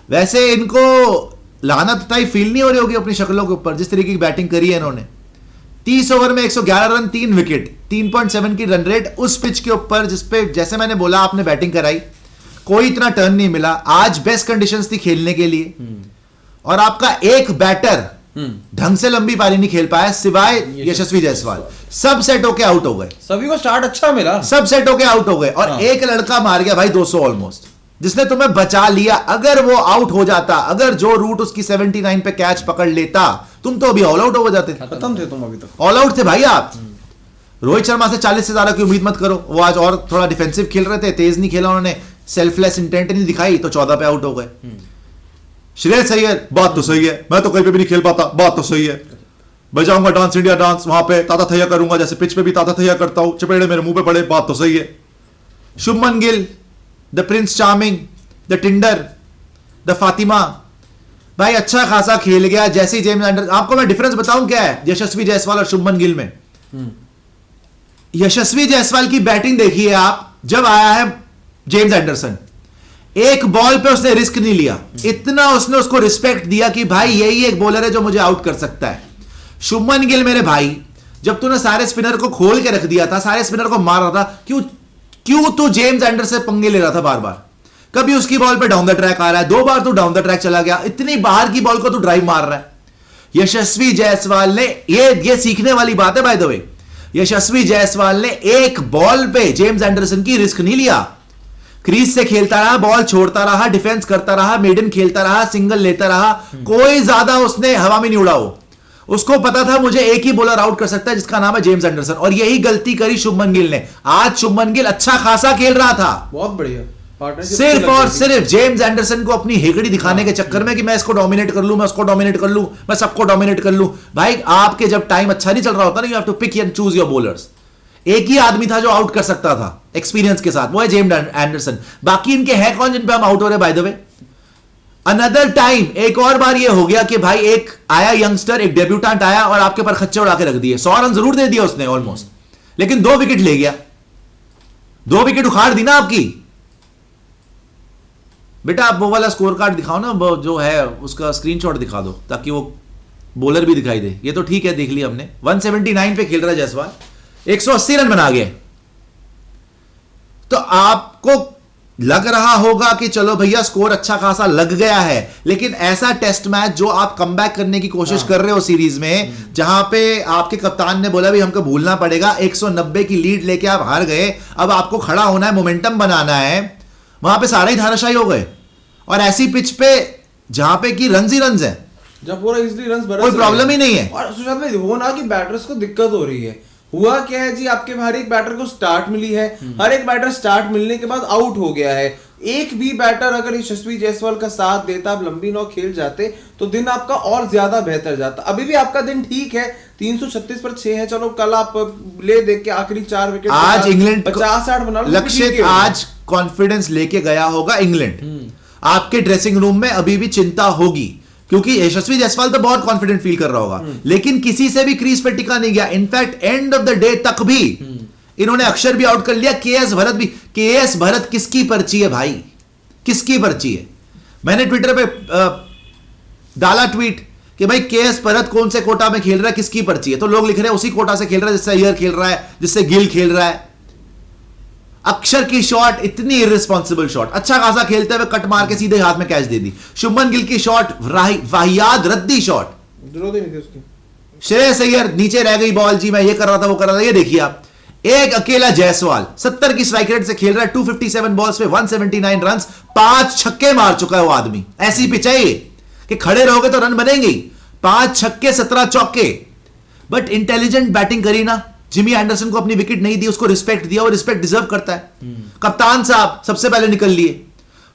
वैसे इनको लानत टाइप फील नहीं हो रही होगी अपनी शक्लों के ऊपर, जिस तरीके की बैटिंग करी है इन्होंने। 30 ओवर में 111 रन, 3 विकेट, 3.7 की रन रेट उस पिच के ऊपर जिसपे जैसे मैंने बोला आपने बैटिंग कराई, कोई इतना टर्न नहीं मिला। आज बेस्ट कंडीशंस थी खेलने के लिए, और आपका एक बैटर ढंग से लंबी पारी नहीं खेल पाया सिवाय यशस्वी जायसवाल। सब सेट होके आउट हो गए, सभी को स्टार्ट अच्छा मिला, सब सेट होके आउट हो गए, और एक लड़का मार गया भाई 200 ऑलमोस्ट, जिसने तुम्हें बचा लिया। अगर वो आउट हो जाता, अगर जो रूट उसकी 79 पे कैच पकड़ लेता, तुम तो अभी ऑल आउट हो जाते। खत्म थे तुम अभी तक, ऑल आउट थे भाई आप। रोहित शर्मा से 40 से ज्यादा की उम्मीद मत करो। वो आज और थोड़ा डिफेंसिव खेल रहे थे, तेज नहीं खेला उन्होंने, सेल्फलेस इंटेंट नहीं दिखाई, तो 14 पे आउट हो गए। श्रेयस अय्यर, बात तो सही है, मैं तो कहीं पे भी नहीं खेल पाता, बात तो सही है, बजाऊंगा डांस इंडिया डांस, वहां पे ताता थैया करूंगा जैसे पिच पे भी ताता थैया करता हूं, चपेड़े मेरे मुंह पे पड़े, बात तो सही है। Shubman Gill, the Prince charming, the Tinder, the Fatima, भाई अच्छा खासा खेल गया। जैसे जेम्स एंडरसन, आपको मैं डिफरेंस बताऊं क्या है यशस्वी जायसवाल और शुभमन गिल में। यशस्वी जायसवाल की बैटिंग देखिए आप, जब आया है जेम्स एंडरसन, एक बॉल पे उसने रिस्क नहीं लिया, इतना उसने उसको रिस्पेक्ट दिया कि भाई यही एक बॉलर है जो मुझे आउट कर सकता है। शुभमन गिल मेरे भाई, जब तूने सारे स्पिनर को खोल के रख दिया था, सारे स्पिनर को मार रहा था, क्यों तू जेम्स एंडरसन से पंगे ले रहा था बार बार? कभी उसकी बॉल पे डाउन द ट्रैक आ रहा है, 2 बार तू डाउन द ट्रैक चला गया, इतनी बाहर की बॉल को तू ड्राइव मार रहा है। यशस्वी जायसवाल ने, ये सीखने वाली बात है बाय द वे, यशस्वी जायसवाल ने एक बॉल पे जेम्स एंडरसन की रिस्क नहीं लिया, क्रीज से खेलता रहा, बॉल छोड़ता रहा, डिफेंस करता रहा, मेडन खेलता रहा, सिंगल लेता रहा, कोई ज्यादा उसने हवा में नहीं उड़ा। उसको पता था मुझे एक ही बॉलर आउट कर सकता है जिसका नाम है जेम्स एंडरसन, और यही गलती करी शुभमन गिल ने। आज शुभमन गिल अच्छा खासा खेल रहा था, बहुत बढ़िया, सिर्फ और सिर्फ जेम्स एंडरसन को अपनी हेगड़ी दिखाने के चक्कर में कि मैं इसको डोमिनेट कर लूं, मैं उसको डोमिनेट कर लूं, मैं सबको डोमिनेट कर लूं। भाई आपके जब टाइम अच्छा नहीं चल रहा होता ना, you have to pick and choose your bowlers. एक ही आदमी था जो आउट कर सकता था एक्सपीरियंस के साथ, वो है जेम्स एंडरसन। बाकी इनके है कौन जिन पे हम आउट हो रहे? By the way, another time एक और बार ये हो गया कि भाई एक आया यंगस्टर, एक डेब्यूटेंट आया और आपके पर खच्चे उड़ा के रख दिए। 100 रन जरूर दे दिया उसने ऑलमोस्ट, लेकिन 2 विकेट ले गया, 2 विकेट उखाड़ दी ना आपकी। बेटा आप वो वाला स्कोर कार्ड दिखाओ ना, जो है उसका स्क्रीनशॉट दिखा दो ताकि वो बॉलर भी दिखाई दे। ये तो ठीक है, देख लिया हमने। 179 पे खेल रहा है जायसवाल, 180 रन बना गए। तो आपको लग रहा होगा कि चलो भैया स्कोर अच्छा खासा लग गया है, लेकिन ऐसा टेस्ट मैच जो आप कमबैक करने की कोशिश कर रहे हो सीरीज में, जहां पे आपके कप्तान ने बोला भी हमको भूलना पड़ेगा, 190 की लीड लेके आप हार गए, अब आपको खड़ा होना है, मोमेंटम बनाना है, वहां पे सारे ही धाराशायी हो गए। और ऐसी पिच पे जहां पे कि रन ही रन है, जब पूरा इजीली रन्स बरस कोई प्रॉब्लम ही नहीं है। और सुशांत भाई वो ना कि बैटर्स को दिक्कत हो रही है। हुआ क्या है जी, आपके हर एक बैटर को स्टार्ट मिली है, हर एक बैटर स्टार्ट मिलने के बाद आउट हो गया है। एक भी बैटर अगर यशस्वी जायसवाल का साथ देता, आप लंबी नॉक खेल जाते तो दिन आपका और ज्यादा बेहतर जाता। अभी भी आपका दिन ठीक है, 336 पर 6 है, चलो कल आप ले देख के आखिरी 4 विकेट आज इंग्लैंड 50-60 बना लो। लक्षित आज कॉन्फिडेंस लेके गया होगा इंग्लैंड। आपके ड्रेसिंग रूम में अभी भी चिंता होगी, क्योंकि यशस्वी जायसवाल तो बहुत कॉन्फिडेंट फील कर रहा होगा, लेकिन किसी से भी क्रीज पे टिका नहीं गया। In fact end of the day तक भी इन्होंने अक्षर भी आउट कर लिया, केएस भरत भी। केएस भरत किसकी पर्ची है भाई, किसकी पर्ची है? मैंने ट्विटर पे डाला ट्वीट कि भाई केएस भरत कौन से कोटा में खेल रहा है, किसकी पर्ची है? तो लोग लिख रहे हैं उसी कोटा से खेल रहा है जिससे अय्यर खेल रहा है, जिससे गिल खेल रहा है। अक्षर की शॉट इतनी इररिस्पॉन्सिबल शॉट, अच्छा खासा खेलते हुए कट मार के सीधे हाथ में कैच दे दी। शुभमन गिल की शॉट वाहियात रद्दी शॉट, जरूरत ही नहीं थी उसकी। श्रेयस अय्यर नीचे रह गई बॉल, जी मैं ये कर रहा था वो कर रहा था। ये देखिए आप, एक अकेला जायसवाल 70 की स्ट्राइक रेट से खेल रहा है, 257 बॉल्स पे 179 रन, 5 छक्के मार चुका है वो आदमी। ऐसी पिच है कि खड़े रहोगे तो रन बनेंगे, 5 छक्के 17 चौके। बट इंटेलिजेंट बैटिंग करी ना, जिमी एंडरसन को अपनी विकेट नहीं दी, उसको रिस्पेक्ट दिया, वो रिस्पेक्ट डिजर्व करता है। कप्तान साहब सबसे पहले निकल लिए,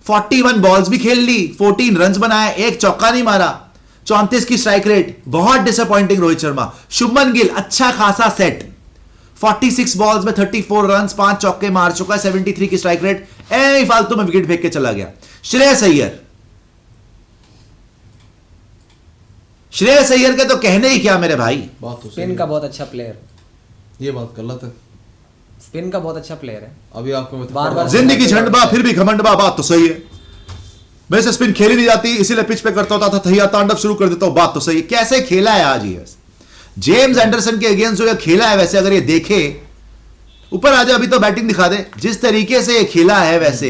41 बॉल्स भी खेल ली, 14 रन बनाए, एक चौका नहीं मारा, 34 की स्ट्राइक रेट, बहुत डिसअपॉइंटिंग रोहित शर्मा। शुभमन गिल अच्छा खासा सेट, 46 बॉल्स में 34 रन, 5 चौके मार चुका है, 73 की स्ट्राइक रेट, ऐ फालतू में विकेट फेंक के चला गया। श्रेयस अय्यर, श्रेयस अय्यर के तो कहने ही क्या मेरे भाई, स्पिन का बहुत अच्छा प्लेयर, ये बात गलत है, स्पिन का बहुत अच्छा प्लेयर है। अभी आपको बार-बार जिंदगी झंडबा फिर भी घमंडबा, बात तो सही है। मेरे से स्पिन खेली नहीं जाती, इसीलिए पिच पे करता होता था, थैया तांडव शुरू कर देता हूं। बात तो सही है, कैसे खेला है आज ये जेम्स एंडरसन के अगेंस्ट जो ये खेला है, वैसे अगर ये देखे, ऊपर आ जाए, अभी तो बैटिंग दिखा दे, जिस तरीके से ये खेला है वैसे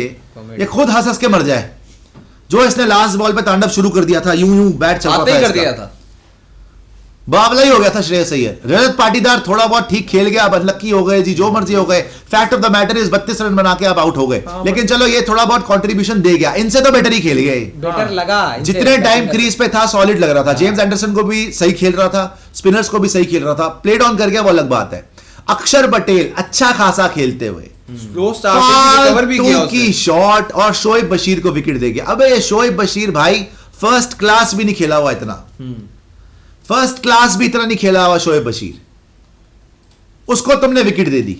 ये खुद हंस हंस के मर जाए। जो इसने लास्ट बॉल पे तांडव शुरू कर दिया था, यूं यूं बैट चल रहा था, कर दिया था, बाबला ही हो गया था श्रेयस अय्यर। रजत पाटीदार थोड़ा बहुत ठीक खेल गया, अब अनलक्की हो गए जी, जो मर्जी हो गए। Fact of the matter is 32 run बना के आप आउट हो गए, लेकिन चलो ये थोड़ा बहुत कंट्रीब्यूशन दे गया, इनसे तो बेटर ही खेल गए। बेटर लगा जितने टाइम क्रीज पे था सॉलिड लग रहा था, जेम्स एंडरसन को भी सही खेल रहा था, स्पिनर्स को भी सही खेल रहा था, प्लेड ऑन कर गया वो अलग बात है। अक्षर पटेल अच्छा खासा खेलते हुए स्लो स्टार्ट कवर भी किया उसने। की शॉट और शोएब बशीर को विकेट दे गया। अबे ये शोएब बशीर भाई फर्स्ट क्लास भी नहीं खेला हुआ इतना, फर्स्ट क्लास भी इतना नहीं खेला हुआ शोएब बशीर, उसको तुमने विकेट दे दी।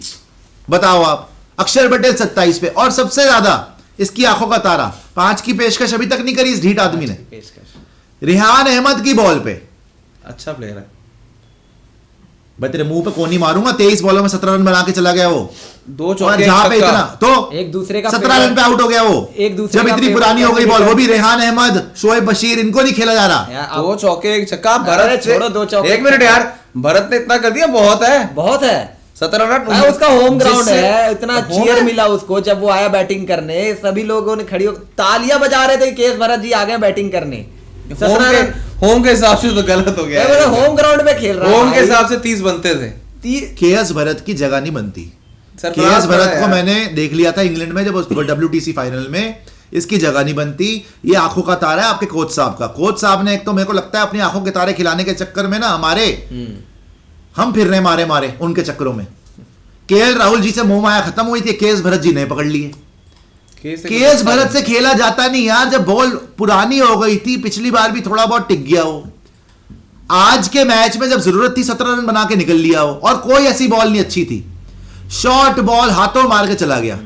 बताओ आप, अक्षर पटेल 27 पे, और सबसे ज्यादा इसकी आंखों का तारा 5 की पेशकश अभी तक नहीं करी इस ढीठ आदमी ने, रिहान अहमद की बॉल पे। अच्छा प्लेयर है भाई तेरे मुंह पे कोनी मारूंगा, 23 बॉलों में 17 रन बना के चला गया वो, 2 चौके और जहां पे इतना तो एक दूसरे का 17 रन पे आउट हो गया वो, एक दूसरे जब का इतनी फेवरेट पुरानी हो गई बॉल, कैसे वो भी रेहान अहमद, शोएब बशीर, इनको नहीं खेला जा रहा। यार, 2 चौके 1 छक्का। अरे भरत छोड़ो 2 चौके। 1 मिनट यार, भरत ने इतना कर दिया, बहुत है, बहुत है। 17 रन भाई उसका होम ग्राउंड जिससे- है, इतना होम चीयर है। मिला उसको जब वो आया बैटिंग करने, सभी लोगों ने खड़ी तालियां बजा रहे थे, केएस भरत जी आ गए बैटिंग करने। 17 रन होम के हिसाब से तो गलत हो गया है। होम ग्राउंड पे खेल रहा है होम के भाई। हिसाब से 30 बनते थे। केएस भरत की जगह नहीं बनती। सरफराज केएस भरत है को यार। मैंने देख लिया था इंग्लैंड में जब WTC फाइनल में, इसकी जगह नहीं बनती। ये आंखों का तारा है आपके कोच साहब का। कोच साहब ने एक तो मेरे को लगता है अपनी आंखों के तारे खिलाने के चक्कर में ना हमारे हम फिर रहे मारे मारे उनके चक्करों में। केएल राहुल जी से मोह माया खत्म हुई थी, केएस भरत जी ने पकड़ लिए। केएस भरत से खेला जाता नहीं यार, जब बॉल पुरानी हो गई थी, पिछली बार भी थोड़ा बहुत टिक गया हो, आज के मैच में जब जरूरत थी 17 रन बना के निकल लिया हो, और कोई ऐसी बॉल नहीं अच्छी थी, शॉर्ट बॉल हाथों मार के चला गया,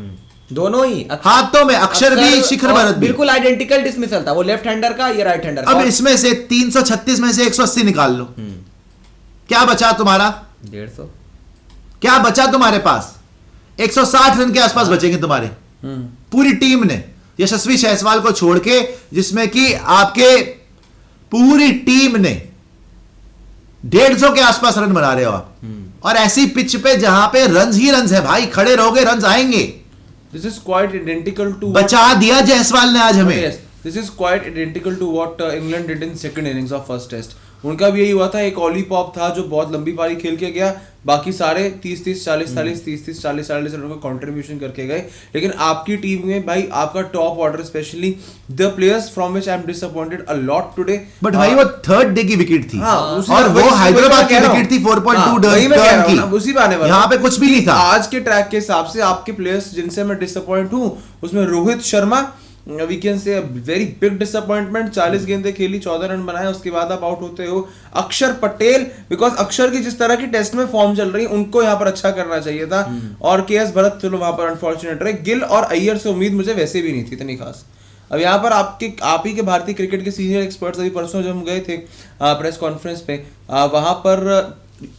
दोनों ही हाथों में, अक्षर भी शिखर और भरत भी। बिल्कुल आइडेंटिकल डिसमिसल था, वो लेफ्ट हैंडर का, ये राइट हैंडर का। अब इसमें से 336 में से 180 निकाल लो, क्या बचा तुम्हारा? 150। क्या बचा तुम्हारे पास? 160 रन के आसपास बचेंगे तुम्हारे पूरी टीम ने, यशस्वी जायसवाल को छोड़ के, जिसमें कि आपके पूरी टीम ने 150 के आसपास रन बना रहे हो आप, और ऐसी पिच पे जहां पे रन्स ही रन्स है भाई, खड़े रहोगे रन्स आएंगे। This is quite identical to बचा दिया जायसवाल ने आज हमें। Yes, this is quite identical to what England did in second innings of first test. उनका भी यही हुआ था, एक ऑली पॉप था जो बहुत लंबी पारी खेल के गया, बाकी सारे 30-30 40-40 30-30 40-40 रनों का कंट्रीब्यूशन करके गए। लेकिन आपकी टीम में भाई आपका top order, specially the players from which I am disappointed a lot today. But भाई वो थर्ड डे की विकेट थी, हाँ, और वो हैदराबाद की विकेट थी 4.2 टर्न की, उसी पे आने वाला यहाँ पे कुछ भी नहीं था। आज के ट्रैक के हिसाब से आपके प्लेयर्स जिनसे मैं डिसअपॉइंट हूँ, उसमें Rohit Sharma we can say very big disappointment, 40 गेंदें खेली, 14 रन बनाए, उसके बाद आप आउट होते हो। अक्षर पटेल, बिकॉज अक्षर की जिस तरह की टेस्ट में फॉर्म चल रही है, उनको यहाँ पर अच्छा करना चाहिए था, और केएस भरत चलो वहां पर अनफॉर्चुनेट रहे। गिल और अय्यर से उम्मीद मुझे वैसे भी नहीं थी इतनी खास। अब यहाँ पर आप ही के भारतीय क्रिकेट के सीनियर एक्सपर्ट्स अभी परसों जब हम गए थे प्रेस कॉन्फ्रेंस पे, वहां पर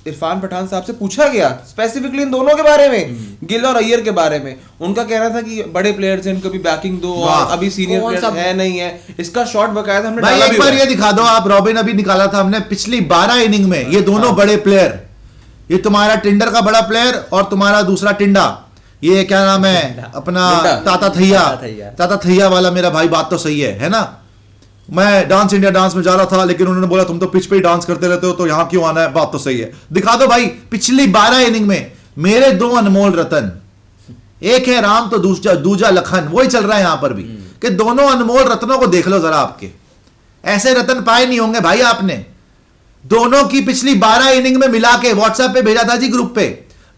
इरफान पठान साहब से पूछा गया स्पेसिफिकली इन दोनों के बारे में, गिल और अय्यर के बारे में। उनका कहना था कि बड़े प्लेयर्स हैं, इनको भी बैकिंग दो, और अभी सीनियर प्लेयर है नहीं है। इसका शॉट बकाया था हमने भाई, डाला एक भी बार हुआ। ये दिखा दो आप, रॉबिन अभी निकाला था हमने पिछली 12 इनिंग में, ये दोनों बड़े प्लेयर, ये तुम्हारा टिंडर का बड़ा प्लेयर और तुम्हारा दूसरा टिंडा, ये क्या नाम है अपना, ताता थैया वाला मेरा भाई, बात तो सही है ना। मैं डांस इंडिया डांस में जा रहा था, लेकिन उन्होंने बोला तुम तो पिच पे ही डांस करते रहते हो, तो यहां क्यों आना है, बात तो सही है। दिखा दो भाई, पिछली 12 इनिंग में मेरे 2 अनमोल रतन, एक है राम तो दूजा लखन, वही चल रहा है यहां पर भी, कि दोनों अनमोल रत्नों को देख लो जरा, आपके ऐसे रतन पाए नहीं होंगे भाई आपने। दोनों की पिछली 12 इनिंग में मिला के व्हाट्सएप पे भेजा था जी ग्रुप पे,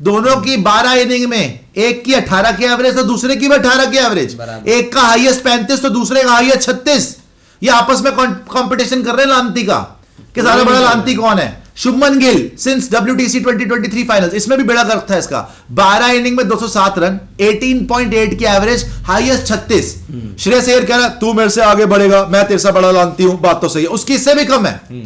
दोनों की 12 इनिंग में एक की 18 की एवरेज तो दूसरे की भी 18 की एवरेज, एक का हाईएस्ट 35 तो दूसरे का हाईएस्ट 36। ये आपस में कंपटीशन कर रहे हैं लांती का, कि ज्यादा बड़ा लांती कौन है। Shubman Gill since WTC 2023 finals, इसमें भी बड़ा गर्व था इसका, 12 इनिंग में 207 रन, 18.8 की एवरेज, हाईएस्ट 36। श्रेयस अय्यर कह रहा तू मेरे से आगे बढ़ेगा, मैं तेरे से बड़ा लांती हूं, बात तो सही है, उसकी इससे भी कम है।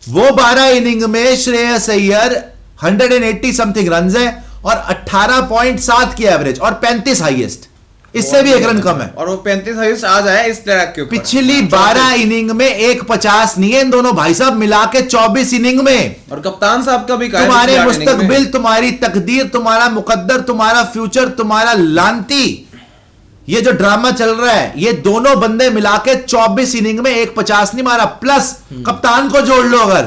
वो 12 इनिंग में श्रेयस अय्यर 180 समथिंग रन है, और 18.7 की एवरेज, और 35 हाईएस्ट। इससे भी 1 रन कम है। और वो 35 हाईएस्ट आज आया इस ट्रैक के ऊपर। पिछली 12 इनिंग में 150 नहीं है इन दोनों भाई साहब मिला के 24 इनिंग में। और कप्तान साहब का भी कहा है तुम्हारे पिछली 8 इनिंग में। मुस्तकबिल, तुम्हारी तकदीर, तुम्हारा मुकद्दर, तुम्हारा फ्यूचर, तुम्हारा लानती, ये जो ड्रामा चल रहा है, ये दोनों बंदे मिला के 24 इनिंग में 150 नहीं मारा। प्लस कप्तान को जोड़ लो, अगर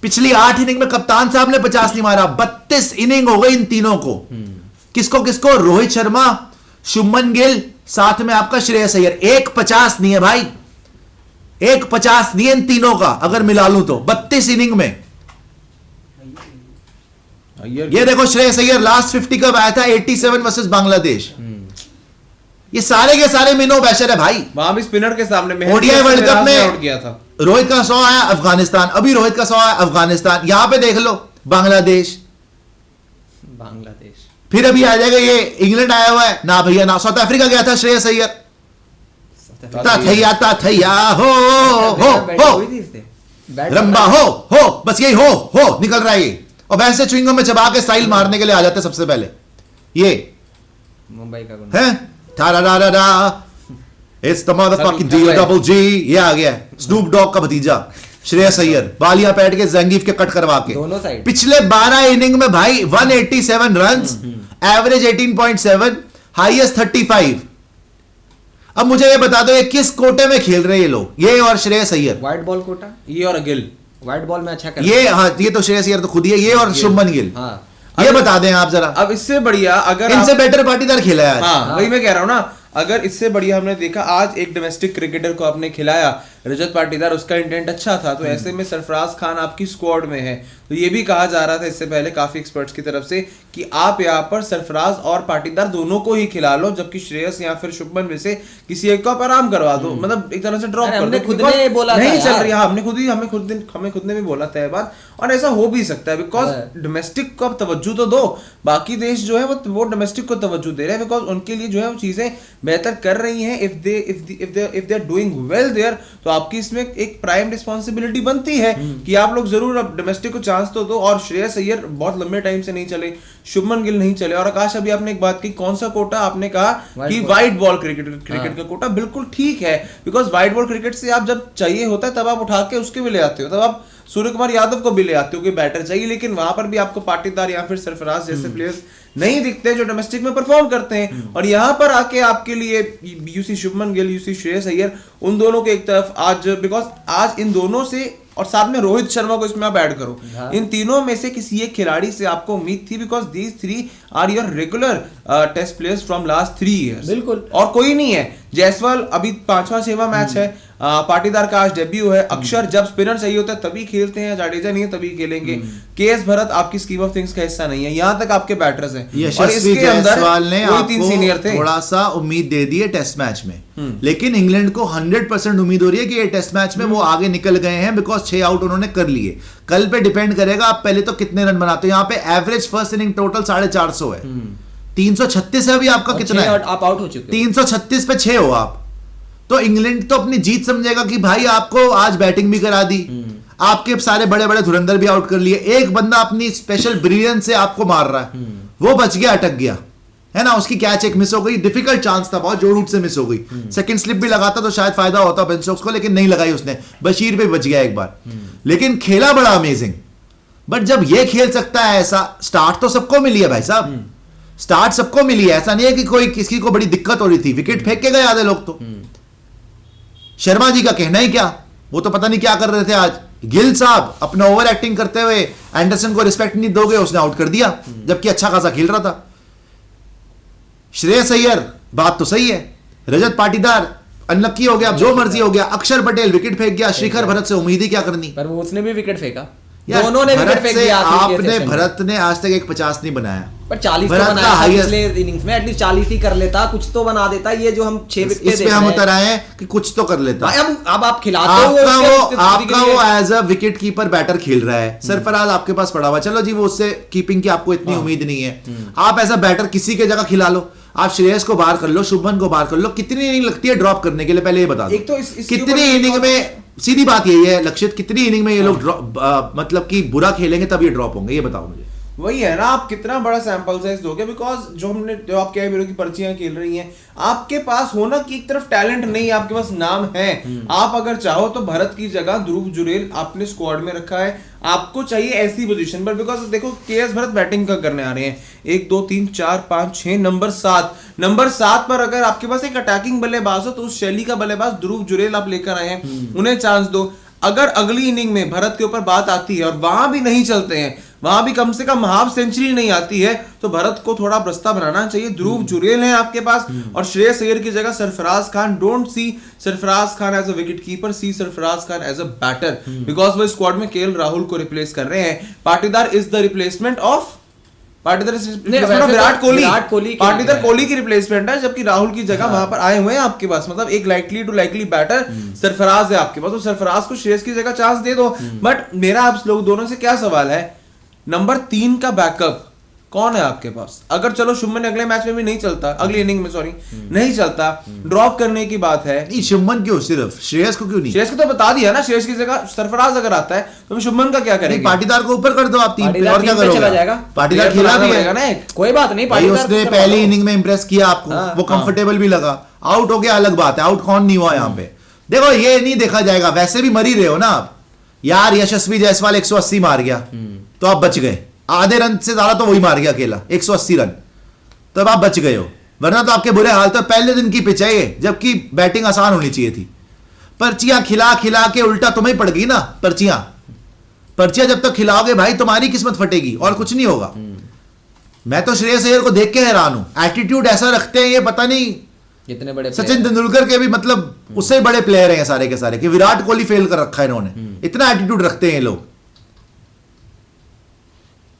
पिछली 8 इनिंग में कप्तान साहब ने 50 नहीं मारा, 32 इनिंग हो गई इन तीनों को। किसको किसको? रोहित शर्मा, शुभमन गिल, साथ में आपका श्रेयस अय्यर। 150 नहीं है भाई, 150 नहीं है इन तीनों का अगर मिला लूं तो 32 इनिंग में। ये देखो श्रेयस अय्यर लास्ट 50 कब आया था? 87 वर्सेस बांग्लादेश। ये सारे के सारे मिनो बैशर है भाई। वहां भी स्पिनर के सामने ओडीआई वर्ल्ड कप में आउट किया था। रोहित का 100 आया अफगानिस्तान, अभी रोहित का 100 आया अफगानिस्तान। यहां पे देख लो बांग्लादेश, फिर अभी आ जाएगा ये इंग्लैंड आया हुआ है ना भैया ना। साउथ अफ्रीका गया था श्रेयस अय्यर, थैया हो रंबा हो बस यही हो निकल रहा है ये। और वैसे च्युइंगम में चबा के स्टाइल मारने के लिए आ जाते सबसे पहले ये मुंबई का गुंडा है। थारा इट्स द मदरफकिंग G ये आ गया स्नूप डॉग का भतीजा श्रेयस अय्यर, बालियां पैट के जंगीफ के कट करवा के। दोनों साइड पिछले 12 इनिंग में भाई 187 रन्स, एवरेज 18.7, हाईएस्ट 35। अब मुझे ये बता दो ये किस कोटे में खेल रहे हैं ये लोग, ये और श्रेयस अय्यर? व्हाइट बॉल कोटा, ये और गिल व्हाइट बॉल में अच्छा कर ये हाँ, ये तो श्रेयस अय्यर तो खुद ही है, ये और शुभमन गिल। हाँ ये बता दें आप जरा। अब इससे बढ़िया अगर इनसे बेटर पाटीदार खेला है। हाँ वही मैं कह रहा हूं ना, अगर इससे बढ़िया हमने देखा आज एक डोमेस्टिक क्रिकेटर को आपने खिलाया रजत पाटीदार, उसका इंटेंट अच्छा था, तो ऐसे में सरफराज खान आपकी स्क्वाड में है। तो ये भी कहा जा रहा था इससे पहले काफी एक्सपर्ट्स की तरफ से कि आप यहाँ पर सरफराज और पाटीदार दोनों को ही खिला लो, जबकि श्रेयस या फिर शुभमन में से किसी एक को आप आराम करवा दो, मतलब एक तरह से ड्रॉप कर दो। खुद ने बोला नहीं चल रही, हमने खुद ने भी बोला था ये बात, और ऐसा हो भी सकता है बिकॉज डोमेस्टिक को अब तवज्जो तो दो। बाकी देश जो है वो डोमेस्टिक को तवज्जो दे रहे हैं बिकॉज उनके लिए जो है वो चीजें बेहतर कर रही हैं। If they are doing well there, तो आपकी इसमें एक प्राइम रिस्पांसिबिलिटी बनती है कि आप लोग जरूर अब डोमेस्टिक को चांस तो दो। और श्रेयस अय्यर बहुत लंबे टाइम से नहीं चले, शुभमन गिल नहीं चले, और आकाश अभी आपने एक बात की, कौन सा कोटा आपने कहा कि व्हाइट बॉल क्रिकेट का कोटा, बिल्कुल ठीक है बिकॉज व्हाइट बॉल क्रिकेट से आप जब चाहिए होता है तब आप उठा के उसके भी ले आते हो, तब आप सूर्य कुमार यादव को भी ले आते हो कि बैटर चाहिए, लेकिन वहां पर भी आपको पाटीदार या फिर सरफराज जैसे प्लेयर्स नहीं दिखते जो डोमेस्टिक में परफॉर्म करते हैं। और यहाँ पर आके आपके लिए यूसी शुभमन गिल, यूसी श्रेयस अय्यर, उन दोनों के एक तरफ आज बिकॉज आज इन दोनों से, और साथ में रोहित शर्मा को इसमें आप ऐड करो, इन तीनों में से किसी एक खिलाड़ी से आपको उम्मीद थी because these 3 are your regular test players from last 3 years. बिल्कुल, और कोई नहीं है। जायसवाल अभी 5वां 6वां मैच है, पाटीदार का आज डेब्यू है, अक्षर जब स्पिनर चाहिए होता है तभी खेलते हैं, जाडेजा नहीं है तभी खेलेंगे, केएस भरत आपकी स्कीम ऑफ थिंग्स का हिस्सा नहीं है, यहां तक आपके बैटर्स हैं। और यशस्वी इसके अंदर जायसवाल ने कोई 3 सीनियर थे। थोड़ा सा उम्मीद दे दी है टेस्ट मैच में, लेकिन इंग्लैंड को 100% उम्मीद हो रही है कि ये टेस्ट मैच में वो आगे निकल गए हैं बिकॉज 6 आउट उन्होंने कर लिए। कल पे डिपेंड करेगा आप पहले तो कितने रन बनाते हो। यहाँ पे एवरेज फर्स्ट इनिंग टोटल 450 है, 336 है अभी आपका, कितना है? आप आउट हो चुके, 336 पे 6 हो आप, तो इंग्लैंड तो अपनी जीत समझेगा कि भाई आपको आज बैटिंग भी करा दी, आपके सारे बड़े बड़े धुरंधर भी आउट कर लिए, एक बंदा अपनी स्पेशल ब्रिलियंस से आपको मार रहा है, वो बच गया, अटक गया है ना, उसकी कैच एक मिस हो गई, डिफिकल्ट चांस था बहुत, जो रूट से मिस हो गई, सेकंड स्लिप भी लगाता तो शायद फायदा होता बेन स्टोक्स को, लेकिन नहीं लगाई उसने, बशीर पे बच गया एक बार, लेकिन खेला बड़ा अमेजिंग। बट जब ये खेल सकता है ऐसा, स्टार्ट तो सबको मिली है भाई साहब, स्टार्ट सबको मिली है, ऐसा नहीं है कि कोई किसी को बड़ी दिक्कत हो रही थी, विकेट फेंक के गए आधे लोग तो। शर्मा जी का कहना ही क्या, वो तो पता नहीं क्या कर रहे थे आज। गिल साहब अपना ओवर एक्टिंग करते हुए एंडरसन को रिस्पेक्ट नहीं दोगे, उसने आउट कर दिया जबकि अच्छा खासा खेल रहा था। श्रेयस अय्यर बात तो सही है, रजत पाटीदार अनलक्की हो गया, जो मर्जी हो गया, अक्षर पटेल विकेट फेंक गया, श्रीखर भरत से उम्मीद ही क्या करनी, पर वो उसने भी विकेट फेंका, दोनों ने विकेट फेंक दिया। आपने भरत ने आज तक एक 50 नहीं बनाया, पर 40 तो बनाया था पिछले इनिंग्स में, एटलीस्ट 40 ही कर लेता, कुछ तो बना देता। ये जो हम 6 विकेट इसमें हम उतर आए हैं कि कुछ तो कर लेता। अब आप खिलाते हो, आपका वो as a wicket keeper batter खेल रहा है, सरफराज आपके पास पड़ा हुआ, चलो जी वो उससे कीपिंग की आपको इतनी उम्मीद नहीं है, आप एज अ बैटर किसी के जगह खिला लो, आप श्रेयस को बाहर कर लो, शुभमन को बाहर कर लो, कितनी इनिंग लगती है ड्रॉप करने के लिए, पहले ये बता दो। एक तो कितनी इनिंग में, सीधी बात यही है लक्षित, कितनी इनिंग में ये लोग मतलब कि बुरा खेलेंगे तब ये ड्रॉप होंगे, ये बताओ मुझे। वही है ना, आप कितना बड़ा सैंपल साइज दोगे, बिकॉज जो आप कह रहे हो कि पर्चियां खेल रही हैं, आपके पास होना कि एक तरफ टैलेंट नहीं है, आपके पास नाम है। आप अगर चाहो तो भरत की जगह ध्रुव जुरेल आपने स्क्वाड में रखा है, आपको चाहिए ऐसी पोजीशन पर, बिकॉज देखो केएस भरत बैटिंग का करने आ रहे हैं, 1 2 3 4 5 6 नंबर 7 पर अगर आपके पास एक अटैकिंग बल्लेबाज हो तो उस शैली का बल्लेबाज ध्रुव जुरेल आप लेकर आए हैं, उन्हें चांस दो। अगर अगली इनिंग में भरत के ऊपर बात आती है और वहां भी नहीं चलते हैं, वहां भी कम से कम हाफ सेंचुरी नहीं आती है, तो भरत को थोड़ा बस्ता बनाना चाहिए। ध्रुव जुरेल है आपके पास, और श्रेयस अय्यर की जगह Sarfaraz Khan. Don't see Sarfaraz Khan as a wicket keeper, see Sarfaraz Khan as a batter, because वो स्क्वाड में केएल राहुल को रिप्लेस कर रहे हैं। Patidar is the replacement of Virat Kohli. Patidar Kohli की रिप्लेसमेंट है, जबकि राहुल की जगह वहां पर आए हुए हैं आपके पास, मतलब एक लाइकली बैटर सरफराज है आपके पास, तो सरफराज को श्रेयस की जगह चांस दे दो। बट मेरा आप लोग दोनों से क्या सवाल है, नंबर 3 का बैकअप कौन है आपके पास? अगर चलो शुभमन अगले मैच में भी नहीं चलता, अगली इनिंग में सॉरी नहीं चलता, ड्रॉप करने की बात है। नहीं शुभमन क्यों, सिर्फ श्रेयस को क्यों नहीं? श्रेयस को तो बता दिया ना, श्रेयस की जगह सरफराज अगर आता है तो शुभमन का क्या करेंगे? पाटीदार को ऊपर कर दो आप 3 पे, और क्या चला करोगे? जाएगा। पाटीदार खेला भी है ना, कोई बात नहीं, भाई उसने पहली इनिंग में इंप्रेस किया आपको, वो कंफर्टेबल भी लगा, आउट हो गया अलग बात है, आउट कौन नहीं हुआ यहाँ पे। देखो ये नहीं देखा जाएगा, वैसे भी मर ही रहे हो ना आप यार। यशस्वी जायसवाल 180 मार गया तो आप बच गए, आधे रन से ज्यादा तो वही मार गया अकेला, 180 रन, तो अब आप बच गए हो, वरना तो आपके बुरे हाल। तो पहले दिन की पिच है ये, जबकि बैटिंग आसान होनी चाहिए थी। पर्चियां खिला खिला के उल्टा तुम्हें पड़ गई ना, पर्चियां जब तक खिलाओगे भाई तुम्हारी किस्मत फटेगी और कुछ नहीं होगा। मैं तो श्रेयस अय्यर को देख के हैरान हूं, एटीट्यूड ऐसा रखते हैं ये, पता नहीं इतने बड़े सचिन तेंदुलकर के भी मतलब उससे बड़े प्लेयर हैं सारे के सारे, कि विराट कोहली फेल कर रखा है इन्होंने, इतना एटीट्यूड रखते हैं ये लोग,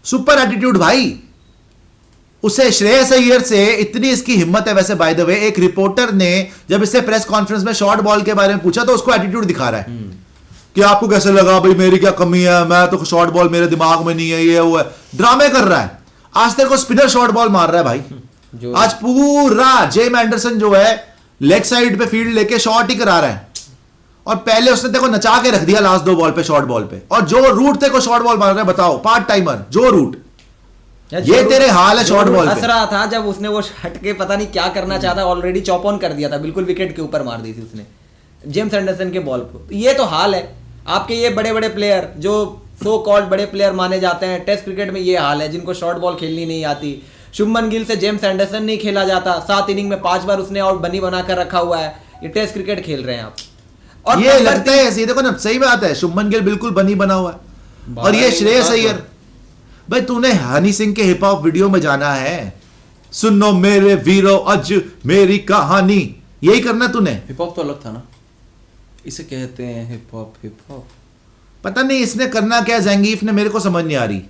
सुपर एटीट्यूड भाई। उसे श्रेयस अय्यर से इतनी इसकी हिम्मत है। वैसे बाय द वे एक रिपोर्टर ने जब इससे प्रेस कॉन्फ्रेंस में शॉर्ट बॉल के बारे में पूछा तो उसको एटीट्यूड दिखा रहा है कि आपको कैसे लगा भाई, मेरी क्या कमी है, मैं तो शॉर्ट बॉल मेरे दिमाग में नहीं है, ये वो है, ड्रामे कर रहा है। आज तेरे को स्पिनर शॉर्ट बॉल मार रहा है भाई, आज पूरा जेम एंडरसन जो है लेग साइड पे फील्ड लेके शॉर्ट ही करा रहा है, और पहले उसने तेरे को नचा के रख दिया लास्ट 2 बॉल पे, शॉर्ट बॉल पे, और जो रूट तेरे को शॉर्ट बॉल मार रहा है बताओ, पार्ट टाइमर जो रूट, ये तेरे हाल है शॉर्ट बॉल पे। हंस रहा था जब उसने वो हट के पता नहीं क्या करना चाहता, ऑलरेडी चॉप ऑन कर दिया था, बिल्कुल विकेट के ऊपर मार दी थी उसने जेम्स एंडरसन के बॉल को। ये तो हाल है आपके, ये बड़े बड़े प्लेयर जो सो कॉल्ड बड़े प्लेयर माने जाते हैं टेस्ट क्रिकेट में, ये हाल है, जिनको शॉर्ट बॉल खेलनी नहीं आती। शुभमन गिल से जेम्स एंडरसन नहीं खेला जाता, 7 इनिंग में 5 बार उसने आउट बनी बनाकर रखा हुआ है। ये टेस्ट क्रिकेट खेल रहे हैं आप, और ये लगता है ऐसे, देखो ना सही बात है, शुभमन गिल बिल्कुल बनी बना हुआ है, और ये श्रेयस अय्यर भाई, तूने हनी सिंह के हिप हॉप वीडियो में जाना है, सुनो मेरे वीरो आज मेरी कहानी, यही करना तूने। हिप हॉप तो अलग था ना, इसे कहते हैं हिप हॉप। पता नहीं इसने करना क्या, जंगीफ ने, मेरे को समझ नहीं आ रही।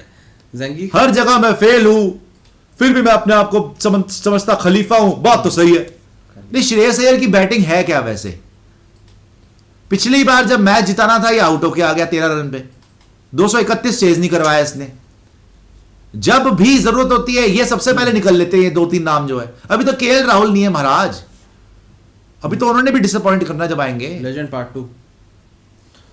जंगीफ हर जगह मैं फेल हूं, फिर भी मैं अपने आप को समझता खलीफा हूं, बात तो सही है। नहीं श्रेयस अय्यर की बैटिंग है क्या वैसे? पिछली बार जब मैच जिताना था ये आउट होके आ गया 13 रन पे, 231 चेज नहीं करवाया इसने। जब भी जरूरत होती है ये सबसे पहले निकल लेते हैं, 2-3 नाम जो है। अभी तो केएल राहुल नहीं है महाराज, अभी तो उन्होंने भी डिसअपॉइंट करना जब आएंगे। लेजेंड पार्ट 2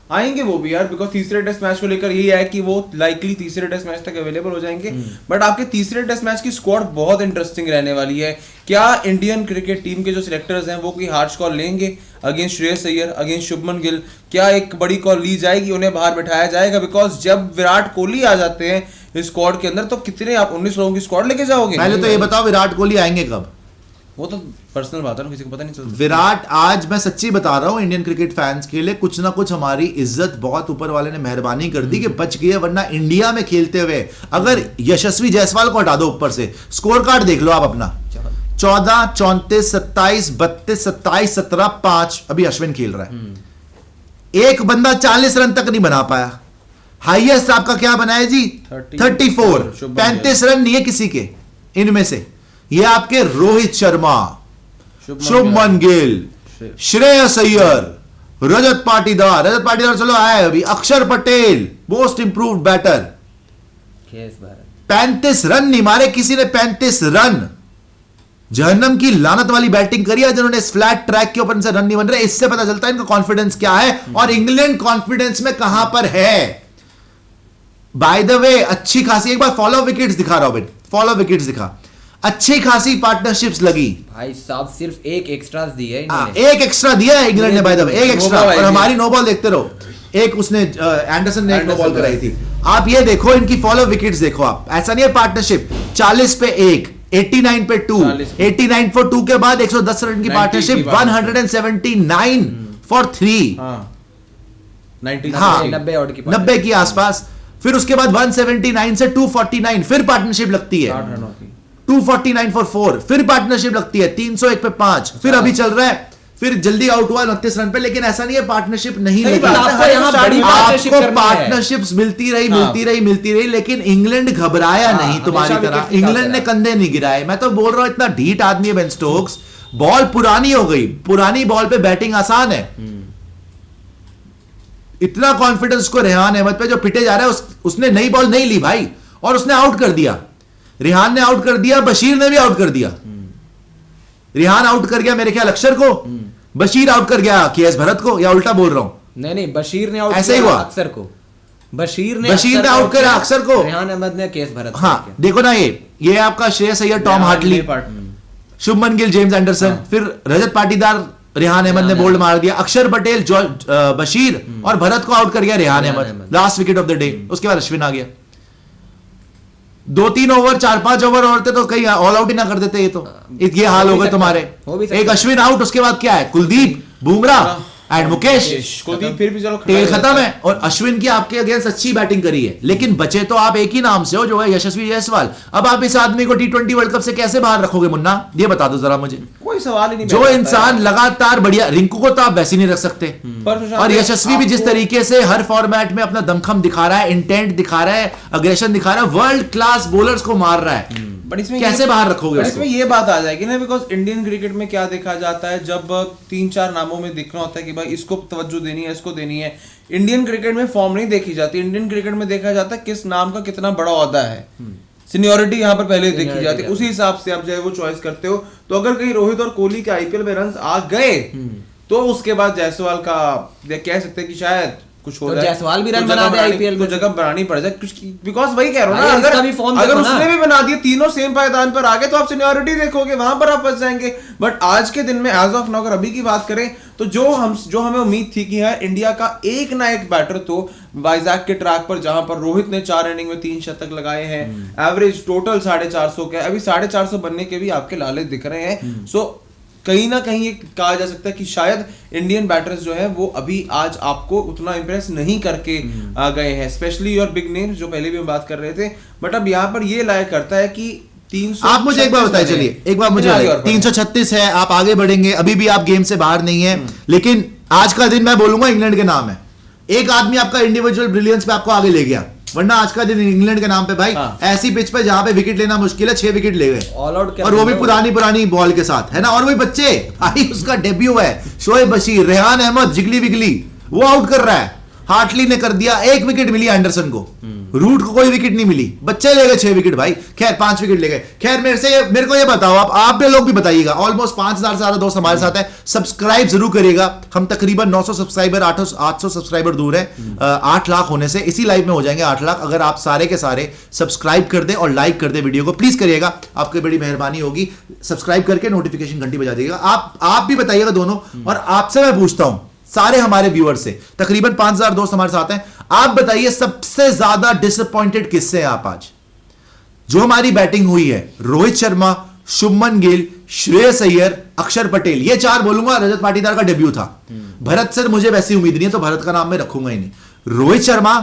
आएंगे वो भी यार, बिकॉज तीसरे टेस्ट मैच को लेकर यही है कि वो लाइकली तीसरे टेस्ट मैच तक अवेलेबल हो जाएंगे। बट आपके तीसरे टेस्ट मैच की स्क्वाड बहुत इंटरेस्टिंग रहने वाली है। क्या इंडियन क्रिकेट टीम के जो सिलेक्टर्स हैं वो कोई हार्श कॉल लेंगे अगेंस्ट श्रेयस अय्यर, अगेंस्ट शुभमन गिल? क्या एक बड़ी कॉल ली जाएगी, उन्हें बाहर बैठाया जाएगा? बिकॉज जब विराट कोहली आ जाते हैं इस स्क्वाड के अंदर तो कितने आप 19 लोगों की स्क्वाड लेके जाओगे? पहले तो ये बताओ विराट कोहली आएंगे कब? वो तो पर्सनल बात है ना, किसी को पता नहीं चलता। विराट, आज मैं सच्ची बता रहा हूं इंडियन क्रिकेट फैंस के लिए कुछ ना कुछ हमारी इज्जत बहुत ऊपर वाले ने मेहरबानी कर दी कि बच गई है, वरना इंडिया में खेलते हुए अगर यशस्वी जायसवाल को हटा दो ऊपर से, स्कोर कार्ड देख लो आप अपना, 14, 34, 27, 32, 27, 17, 5, अभी अश्विन खेल रहा है। एक बंदा 40 रन तक नहीं बना पाया। हाईएस्ट आपका क्या बना है जी? 34, 35 रन नहीं है किसी के इनमें से। ये आपके रोहित शर्मा, शुभमन गिल, श्रेयस अय्यर, रजत पाटीदार चलो आए अभी, Axar Patel most improved batter, 35 run नहीं मारे किसी ने, 35 रन। जहन्नम की लानत वाली बैटिंग करी है जिन्होंने इस फ्लैट ट्रैक के ऊपर से रन नहीं बन रहे। इससे पता चलता है इनका कॉन्फिडेंस क्या है और इंग्लैंड कॉन्फिडेंस में कहां पर है। बाय द वे अच्छी खासी, एक बार फॉलो विकेट्स दिखा रॉबिन, फॉलो विकेट्स दिखा, अच्छी खासी पार्टनर्शिप्स लगी। भाई साहब सिर्फ एक एक्स्ट्रास दी है हाँ, इन्होंने। एक एक्स्ट्रा दिया है इंग्लैंड ने बाय द वे, एक एक्स्ट्रा। नो बॉल और आई हमारी नो बॉल देखते रहो, एक उसने एंडरसन ने एक नो बॉल एंडरसन कराई थी। आप ये देखो इनकी फॉलो विकेट्स देखो आप, ऐसा नहीं है पार्टनरशिप 40 पे 1, 89 पे 2, 89 फॉर 2 के बाद 110 रन की 90 पार्टनरशिप, की 179 फॉर 3। हाँ 90 हाँ 90 odd की 90 के आसपास। फिर उसके बाद 179 से 249 फिर पार्टनरशिप लगती है, 60 रनों की। 249 फॉर 4 फिर पार्टनरशिप लगती है, 301 पे 5, फिर अभी चल रहा है, फिर जल्दी आउट हुआ 29 रन पे। लेकिन ऐसा नहीं है पार्टनरशिप नहीं सही लगी, बात है, आपको यहाँ बड़ी पार्टनरशिप आपको करनी है। पार्टनरशिप्स मिलती रही हाँ। मिलती रही, लेकिन इंग्लैंड घबराया हाँ, नहीं तुम्हारी हमेशा तरह। विकेट निकालते इंग्लैंड ने रहा। कंधे नहीं गिराए। मैं तो बोल रहा हूं इतना ढीठ आदमी है बेन स्टोक्स, बॉल पुरानी हो गई, पुरानी बॉल पे बैटिंग आसान है। इतना कॉन्फिडेंस को रेहान अहमद पे जो पिटे जा रहा है, उसने नई बॉल नहीं ली भाई, और उसने आउट कर दिया। रेहान ने आउट कर दिया, बशीर ने भी आउट कर दिया। रेहान आउट कर गया मेरे ख्याल अक्षर को, बशीर आउट कर गया केएस भरत को, या उल्टा बोल रहा हूं? नहीं बशीर ने आउट ऐसे ही किया हुआ। अक्षर को, बशीर ने आउट करा अक्षर को। रेहान अहमद ने केस भरत को हाँ किया। देखो ना, ये आपका Shreyas Iyer, Tom Hartley, Shubman Gill, James Anderson, फिर रजत पाटीदार, रेहान अहमद ने बोल्ड मार दिया, अक्षर पटेल, बशीर और भरत को आउट कर गया Rehan Ahmed, last wicket of the day. उसके बाद अश्विन आ गया। 2-3 ओवर, 4-5 ओवर और थे तो कहीं ऑल आउट ही ना कर देते। ये तो ये हाल हो गए तुम्हारे। हो भी सकता एक है। अश्विन आउट, उसके बाद क्या है, कुलदीप, बुमराह एंड मुकेश, कुलदीप फिर भी चलो टेल खत्म है। और अश्विन की आपके अगेंस्ट अच्छी बैटिंग करी है, लेकिन बचे तो आप एक ही नाम से हो, जो है यशस्वी जायसवाल। अब आप इस आदमी को T20 वर्ल्ड कप से कैसे बाहर रखोगे मुन्ना, ये बता दो जरा मुझे। कोई सवाल ही नहीं जो पैदा होता इंसान लगातार बढ़िया, रिंकू को तो आप वैसे नहीं रख सकते, पर सुशांत और भाई, यशस्वी भी जिस आपको- तरीके से हर फॉर्मेट में अपना दमखम दिखा रहा है, इंटेंट दिखा रहा है, अग्रेशन दिखा रहा है, वर्ल्ड क्लास बॉलर्स को मार रहा है, बट इसमें कैसे बाहर रखोगे बट उसको? इसमें ये बात आ जाएगी ना, बिकॉज इंडियन क्रिकेट में क्या देखा जाता है, जब 3-4 नामों में दिखना होता है कि भाई इसको तवज्जो देनी है, इसको देनी है। इंडियन क्रिकेट में फॉर्म नहीं देखी जाती, इंडियन क्रिकेट में देखा जाता है किस नाम का कितना बड़ा ओहदा है, सीनियोरिटी यहाँ पर पहले देखी जाती है, उसी हिसाब से आप जो है वो चॉइस करते हो। तो अगर कहीं रोहित और कोहली के आईपीएल में रन आ गए तो उसके बाद जायसवाल का कह सकते हैं कि शायद कुछ हो तो जाए, जायसवाल भी रन कुछ बना जगह दे बनानी- IPL में। कुछ जगह बनानी पड़ जाए, बिकॉज वही कह रहा हूँ ना, भाई, इसका अगर भी form अगर देखो ना। उसने भी बना दिए, तीनों सेम पायदान पर आ गए, तो आप सीनियोरिटी देखोगे, वहां पर आप फंस जाएंगे। बट आज के दिन में एज ऑफ नाउ अगर अभी की बात करें तो जो हमें उम्मीद थी कि यार इंडिया का एक ना एक बैटर तो वाइजैक के ट्रैक पर, जहां पर रोहित ने 4 इनिंग में 3 शतक लगाए हैं, एवरेज टोटल 450 का, अभी 450 बनने के भी आपके लाले दिख रहे हैं। सो कहीं ना कहीं ये कहा जा सकता है कि शायद इंडियन बैटर्स जो है वो अभी आज आपको उतना इंप्रेस नहीं करके आ गए हैं, स्पेशली योर बिग नेम्स जो पहले भी हम बात कर रहे थे। बट अब यहाँ पर ये लायक करता है कि 300 आप मुझे एक बार बताइए, चलिए एक बार मुझे बताइए, 336 है, आप आगे बढ़ेंगे, अभी भी आप गेम से बाहर नहीं है, लेकिन आज का दिन मैं बोलूंगा इंग्लैंड के नाम है। एक आदमी आपका इंडिविजुअल ब्रिलियंस पे आपको आगे ले गया, वरना आज का दिन इंग्लैंड के नाम पे भाई, हाँ। ऐसी पिच पे जहां पे विकेट लेना मुश्किल है, 6 विकेट ले गए, ऑल आउट और वो भी पुरानी बॉल के साथ, है ना। और वही बच्चे भाई, उसका डेब्यू है, शोएब बशीर, रेहान अहमद, जिगली विगली, वो आउट कर रहा है। हार्टली ने कर दिया, 1 विकेट मिली एंडरसन को, रूट को कोई विकेट नहीं मिली, बच्चे ले गए 6 विकेट भाई, खैर 5 विकेट ले गए। खैर मेरे को ये बताओ, आप भी लोग भी बताइएगा, ऑलमोस्ट 5000 से ज्यादा दोस्त हमारे साथ है, सब्सक्राइब जरूर करिएगा। हम तकरीबन 900 सब्सक्राइबर, 800 सब्सक्राइबर दूर है 8 लाख होने से, इसी लाइव में हो जाएंगे 8 लाख, अगर आप सारे के सारे सब्सक्राइब कर दे और लाइक कर दे वीडियो को, प्लीज करिएगा, आपकी बड़ी मेहरबानी होगी। सब्सक्राइब करके नोटिफिकेशन घंटी बजा दीजिएगा। आप भी बताइएगा दोनों, और आपसे मैं पूछता हूं, सारे हमारे व्यूअर्स से, तकरीबन 5000 दोस्त हमारे साथ हैं, आप बताइए सबसे ज्यादा डिसअपॉइंटेड किससे हैं आप आज? जो हमारी बैटिंग हुई है, रोहित शर्मा, शुभमन गिल, श्रेयस अय्यर, अक्षर पटेल, ये 4 बोलूंगा। रजत पाटीदार का डेब्यू था, भरत सर मुझे वैसी उम्मीद नहीं है, तो भरत का नाम मैं रखूंगा ही नहीं। रोहित शर्मा,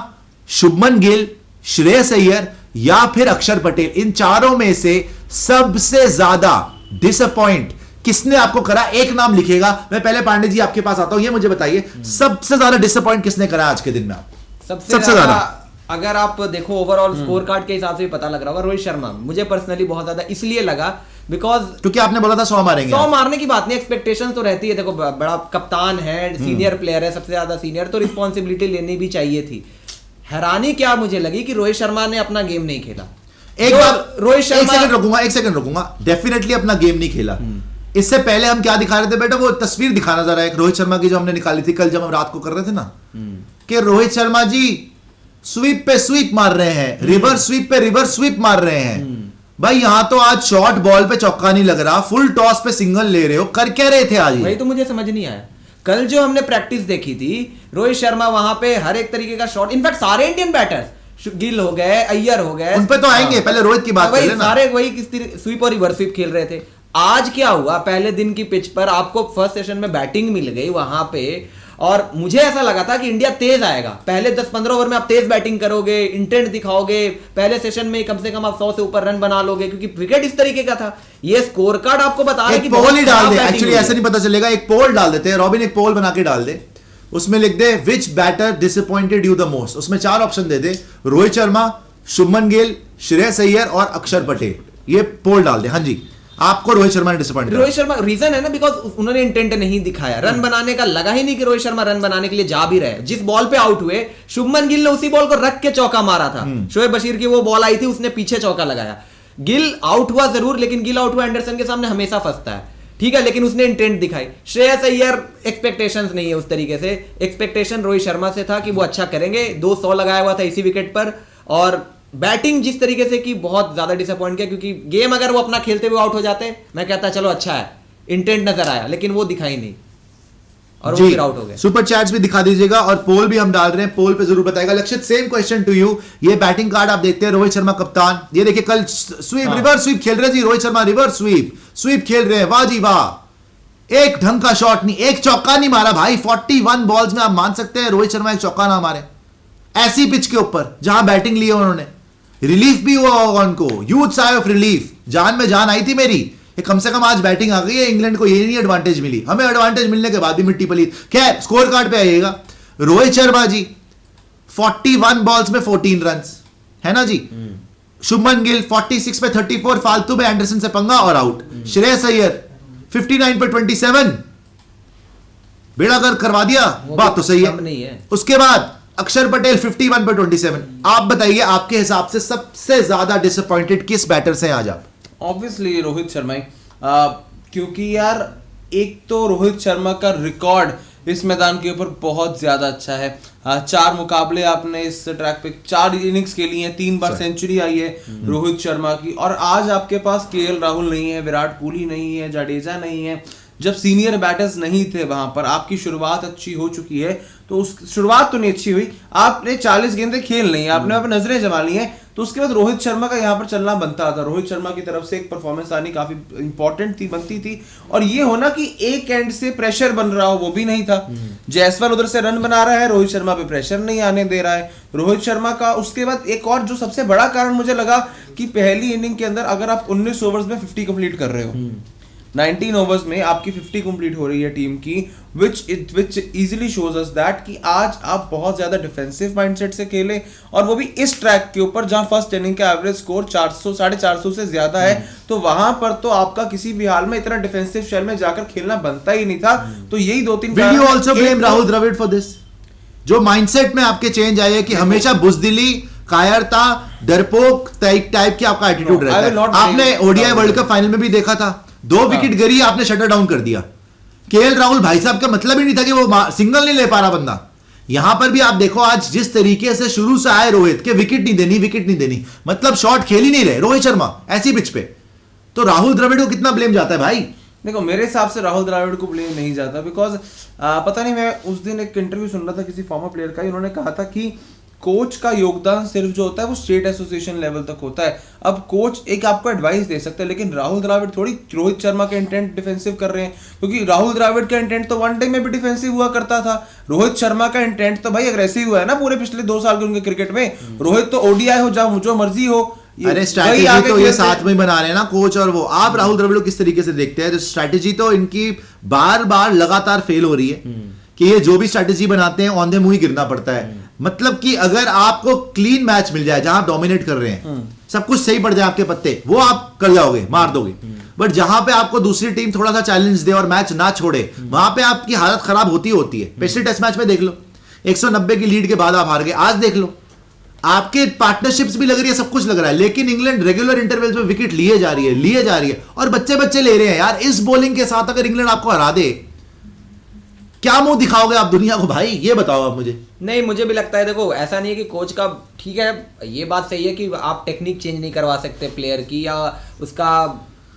शुभमन गिल, श्रेयस अय्यर या फिर अक्षर पटेल, इन चारों में से सबसे ज्यादा डिसअपॉइंट किसने आपको करा? एक नाम लिखेगा। मैं पहले पांडे जी आपके पास आता हूं, ये मुझे बताइए सबसे ज्यादा डिसअपॉइंट किसने करा आज के दिन में? आप सबसे ज्यादा अगर आप देखो ओवरऑल स्कोर कार्ड के हिसाब से पता लग रहा होगा, रोहित शर्मा मुझे पर्सनली बहुत ज्यादा इसलिए लगा बिकॉज क्योंकि आपने बोला था 100 मारेंगे। 100 मारने की बात नहीं, एक्सपेक्टेशन तो रहती है, देखो बड़ा कप्तान है, सीनियर प्लेयर है, सबसे ज्यादा सीनियर, तो रिस्पॉन्सिबिलिटी लेनी भी चाहिए थी। हैरानी क्या मुझे लगी कि रोहित शर्मा ने अपना गेम नहीं खेला। एक बार रोहित शर्मा, एक सेकंड रुकूंगा, डेफिनेटली अपना गेम नहीं खेला। इससे पहले हम क्या दिखा रहे थे बेटा, वो तस्वीर दिखाना जरा, एक रोहित शर्मा की जो हमने निकाली थी कल जब हम रात को कर रहे थे ना, कि रोहित शर्मा जी स्वीप पे स्वीप मार रहे हैं, रिवर्स स्वीप पे रिवर्स स्वीप मार रहे हैं। भाई यहां तो आज शॉर्ट बॉल पे चौका नहीं लग रहा, फुल टॉस पे सिंगल ले रहे हो, कर क्या रहे थे आज? वही तो मुझे समझ नहीं आया। कल जो हमने प्रैक्टिस देखी थी, रोहित शर्मा वहां पे हर एक तरीके का शॉट, इनफैक्ट सारे इंडियन बैटर्स, गिल हो गए, अय्यर हो गए, उन पे तो आएंगे, पहले रोहित की बात कर वही लेना। सारे वही स्वीप और रिवर्स स्वीप खेल रहे थे। आज क्या हुआ, पहले दिन की पिच पर आपको फर्स्ट सेशन में बैटिंग मिल गई वहां पे, और मुझे ऐसा लगा था कि इंडिया तेज आएगा, पहले 10-15 ओवर में आप तेज बैटिंग करोगे, इंटेंट दिखाओगे, पहले सेशन में कम से कम आप 100 से ऊपर रन बना लोगे, क्योंकि विकेट इस तरीके का था। ये स्कोर कार्ड आपको बता रहा है एक कि पोल ही डाल दे, batting एक्चुअली हुई है। ऐसे नहीं पता चलेगा, एक पोल डाल देते हैं रॉबिन, एक पोल बना के डाल दे, उसमें लिख दे which batter disappointed you the most, उसमें 4 ऑप्शन दे दे, रोहित शर्मा, शुभमन गिल, श्रेयस अय्यर और अक्षर पटेल, ये पोल डाल दे। हाँ जी, आपको रोहित शर्मा ने डिसअपॉइंट रोहित शर्मा रीजन है ना, बिकॉज उन्होंने इंटेंट नहीं दिखाया, रन बनाने का लगा ही नहीं कि रोहित शर्मा रन बनाने के लिए जा भी रहे। जिस बॉल पे आउट हुए, शुभमन गिल ने उसी बॉल को रख के चौका मारा था, शोएब बशीर की वो बॉल आई थी, उसने पीछे चौका लगाया। गिल आउट हुआ जरूर, लेकिन गिल आउट हुआ एंडरसन के सामने हमेशा फंसता है, ठीक है, लेकिन उसने इंटेंट दिखाई। श्रेयस अय्यर एक्सपेक्टेशंस नहीं है उस तरीके से, एक्सपेक्टेशन रोहित शर्मा से था कि वो अच्छा करेंगे, 200 लगाया हुआ था इसी विकेट पर, और बैटिंग जिस तरीके से की बहुत ज्यादा डिसअपॉइंट किया, क्योंकि गेम अगर वो अपना खेलते हुए आउट हो जाते, मैं कहता चलो अच्छा है, इंटेंट नजर आया, लेकिन वो दिखाई नहीं और वो फिर आउट हो गए। सुपर चैट्स भी दिखा दीजिएगा और पोल भी हम डाल रहे हैं, पोल पे जरूर बताएगा। लक्षित, सेम क्वेश्चन टू यू, ये बैटिंग कार्ड आप देखते हैं, रोहित शर्मा कप्तान, ये देखिए कल स्वीप रिवर्स स्वीप खेल रहे जी, रोहित शर्मा रिवर्स स्वीप खेल रहे हैं, वाह जी वाह, एक ढंग का शॉट नहीं, एक चौका नहीं मारा भाई। 41 बॉल्स में आप मान सकते हैं रोहित शर्मा एक चौका ना मारे, ऐसी पिच के ऊपर जहां बैटिंग ली है उन्होंने, रिलीफ भी हुआ होगा उनको, ह्यूज साई ऑफ रिलीफ, जान में जान आई थी मेरी, कम से कम आज बैटिंग आ गई है, इंग्लैंड को ये नहीं एडवांटेज मिली, हमें एडवांटेज मिलने के बाद भी मिट्टी पली। खैर स्कोर कार्ड पे आइएगा, रोहित शर्मा जी 41 बॉल्स में 14 रन है ना जी, शुभमन गिल 46 पे 34, फालतू में एंडरसन से पंगा और आउट, श्रेयस अय्यर 59 पे 27, बेड़ा गर्क करवा दिया, बात तो सही है। उसके बाद अक्षर पटेल 51 पे 27। आप बताइए आपके हिसाब से सबसे ज्यादा डिसअपॉइंटेड किस बैटर से आज आप? ऑब्वियसली रोहित शर्मा ही, क्योंकि यार एक तो रोहित शर्मा का रिकॉर्ड इस मैदान के ऊपर बहुत ज्यादा अच्छा है। 4 मुकाबले आपने इस ट्रैक पे 4 इनिंग्स खेली हैं, 3 बार सेंचुरी आई है रोहित शर्मा की, और आज आपके पास केएल राहुल नहीं है, विराट कोहली नहीं है, जडेजा नहीं है, जब सीनियर बैटर्स नहीं थे वहां पर आपकी शुरुआत अच्छी हो चुकी है, तो उस शुरुआत तो नहीं अच्छी हुई, आपने 40 गेंदें खेल ली, आपने वहां पर नजरें जमा ली हैं, तो उसके बाद रोहित शर्मा का यहाँ पर चलना बनता था, रोहित शर्मा की तरफ से एक परफॉर्मेंस आनी काफी इंपॉर्टेंट थी, बनती थी, और ये होना कि एक एंड से प्रेशर बन रहा हो वो भी नहीं था। जायसवाल उधर से रन बना रहा है, रोहित शर्मा पे प्रेशर नहीं आने दे रहा है रोहित शर्मा का। उसके बाद एक और जो सबसे बड़ा कारण मुझे लगा कि पहली इनिंग के अंदर अगर आप 19 ओवर्स में 50 कंप्लीट कर रहे हो, 19 ओवर्स में आपकी 50 कंप्लीट हो रही है टीम की, which easily shows us that कि आज आप बहुत ज्यादा डिफेंसिव माइंडसेट से खेले, और वो भी इस ट्रैक के ऊपर जहां फर्स्ट इनिंग का एवरेज स्कोर 400 450 से ज्यादा है, तो वहां पर तो आपका किसी भी हाल में इतना डिफेंसिव शेल में जाकर खेलना बनता ही नहीं था। तो यही 2-3 will you also blame Rahul Dravid for this? जो माइंडसेट में आपके चेंज आई है कि हमेशा बुजदिली, कायरता, डरपोक टाइप की आपका एटीट्यूड रहता है। आपने ओडीआई वर्ल्ड कप फाइनल में भी देखा था, 2 विकेट गिरी, आपने शटर डाउन कर दिया। केएल राहुल भाई साहब का मतलब ही नहीं था कि वो सिंगल नहीं ले पा रहा बंदा। यहां पर भी आप देखो आज जिस तरीके से शुरू से आए रोहित के, विकेट नहीं देनी, मतलब शॉट खेल ही नहीं रहे रोहित शर्मा ऐसी पिच पे, तो राहुल द्रविड़ को कितना ब्लेम जाता है भाई? देखो मेरे हिसाब से राहुल द्रविड़ को ब्लेम नहीं जाता, बिकॉज पता नहीं, मैं उस दिन एक इंटरव्यू सुन रहा था किसी फॉर्मर प्लेयर का, उन्होंने कहा था कि कोच का योगदान सिर्फ जो होता है वो स्टेट एसोसिएशन लेवल तक होता है। अब कोच एक आपको एडवाइस दे सकता है, लेकिन राहुल द्रविड़ थोड़ी रोहित शर्मा के इंटेंट डिफेंसिव कर रहे हैं, क्योंकि राहुल द्रविड़ का इंटेंट तो वनडे में भी डिफेंसिव हुआ करता था, रोहित शर्मा का इंटेंट तो भाई अग्रेसिव हुआ है ना पूरे पिछले 2 साल के उनके क्रिकेट में। रोहित तो ओडीआई हो जाओ जो मर्जी हो, अरे स्ट्रैटेजी तो ये साथ में बना रहे हैं ना कोच और वो। आप राहुल द्रविड़ को किस तरीके से देखते हैं? तो स्ट्रैटेजी तो इनकी बार बार लगातार फेल हो रही है कि ये जो भी स्ट्रैटेजी बनाते हैं औंधे मुंह ही गिरना पड़ता है। मतलब कि अगर आपको क्लीन मैच मिल जाए जहां आप डोमिनेट कर रहे हैं, सब कुछ सही पड़ जाए आपके पत्ते, वो आप कर जाओगे, मार दोगे, बट जहां पे आपको दूसरी टीम थोड़ा सा चैलेंज दे और मैच ना छोड़े, वहां पे आपकी हालत खराब होती है। पिछले टेस्ट मैच में देख लो, 190 की लीड के बाद आप हार गए। आज देख लो, आपके पार्टनरशिप्स भी लग रही है, सब कुछ लग रहा है, लेकिन इंग्लैंड रेगुलर इंटरवल में विकेट लिए जा रही है और बच्चे ले रहे हैं यार। इस बॉलिंग के साथ अगर इंग्लैंड आपको हरा दे क्या मुंह दिखाओगे आप दुनिया को भाई, ये बताओ आप मुझे। नहीं, मुझे भी लगता है, देखो ऐसा नहीं है कि कोच का, ठीक है ये बात सही है कि आप टेक्निक चेंज नहीं करवा सकते प्लेयर की या उसका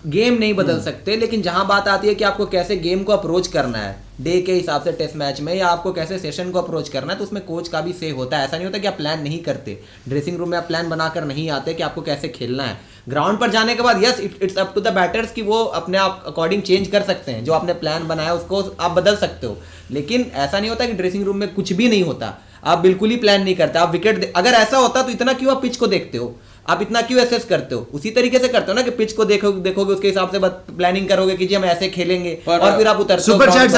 गेम नहीं बदल सकते, लेकिन जहां बात आती है कि आपको कैसे गेम को अप्रोच करना है डे के हिसाब से टेस्ट मैच में, या आपको कैसे सेशन को अप्रोच करना है, तो उसमें कोच का भी से होता है। ऐसा नहीं होता कि आप प्लान नहीं करते, ड्रेसिंग रूम में आप प्लान बनाकर नहीं आते कि आपको कैसे खेलना है। ग्राउंड पर जाने के बाद yes it's up to the batters कि वो अपने आप अकॉर्डिंग चेंज कर सकते हैं, जो आपने प्लान बनाया उसको आप बदल सकते हो, लेकिन ऐसा नहीं होता कि ड्रेसिंग रूम में कुछ भी नहीं होता, आप बिल्कुल ही प्लान नहीं करते, आप विकेट, अगर ऐसा होता तो इतना क्यों आप पिच को देखते हो, आप इतना क्यों एसेस करते हो? उसी तरीके से करते हो ना कि पिच को देखोगे उसके हिसाब से प्लानिंग करोगे कि जी हम ऐसे खेलेंगे और फिर आप उतरते हो। Super chat